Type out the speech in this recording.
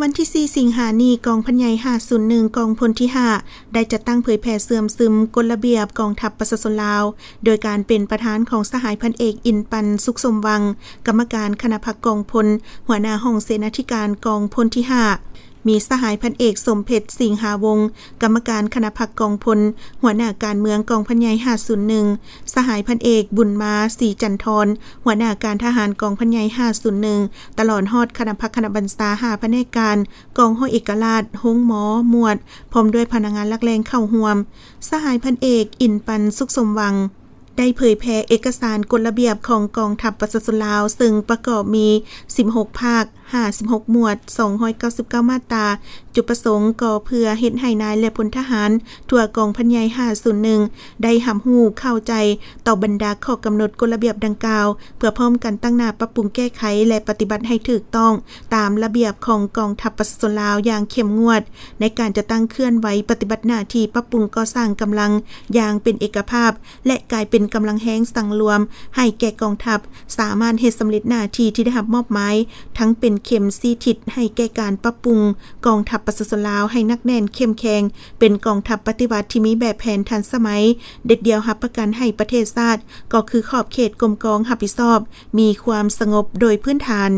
วันที่ 4 สิงหาคมนี้กองพันใหญ่501กองพลที่ 5ได้จัดตั้งเผยแผ่เสื่อมซึมกฎระเบียบกองทัพประชาชนลาวโดยการเป็นประธานของสหายพันเอกอินปันสุขสมวังกรรมการคณะพรรคกองพลหัวหน้าห้องเสนาธิการกองพลที่ 5มีสหายพันเอกสมเพชรสิงหาวงศ์กรรมการคณะพรรคกองพลหัวหน้าการเมืองกองพันใหญ่501สหายพันเอกบุญมาศรีจันทรหัวหน้าการทหารกองพันใหญ่501ตลอดฮอดคณะพรรคคณะบัญชา5แผนกการกองห้อยเอกราชห้องหมอหมวดพร้อมด้วยพนักงานลักแรงเข้าร่วมสหายพันเอกอินปันสุขสมวังได้เผยแพร่เอกสารกฎระเบียบของกองทัพประชาชนลาวซึ่งประกอบมี16ภาค56หมวด299มาตราจุดประสงค์ก่อเพื่อเฮ็ดให้นายและพลทหารทั่วกองพันใหญ่501ได้รับรู้เข้าใจต่อบรรดาข้อกำหนดกฎระเบียบดังกล่าวเพื่อพร้อมกันตั้งหน้าปรับปรุงแก้ไขและปฏิบัติให้ถูกต้องตามระเบียบของกองทัพประชาชนลาวอย่างเข้มงวดในการจะตั้งเคลื่อนไหวปฏิบัติหน้าที่ปรับปรุงก่อสร้างกำลังอย่างเป็นเอกภาพและกลายเป็นกำลังแห้งสั่งรวมให้แก่กองทัพสามารถเฮ็ดสำเร็จหน้าที่ที่ได้รับมอบหมายทั้งเป็นเข็มซีทิศให้แก่การปรับปรุงกองทัพประชาชนลาวให้นักแน่นเข้มแข็งเป็นกองทัพปฏิวัติที่มีแบบแผนทันสมัยเด็ดเดียวรับประกันให้ประเทศชาติก็คือขอบเขตกรมกองรับผิดชอบมีความสงบโดยพื้นฐาน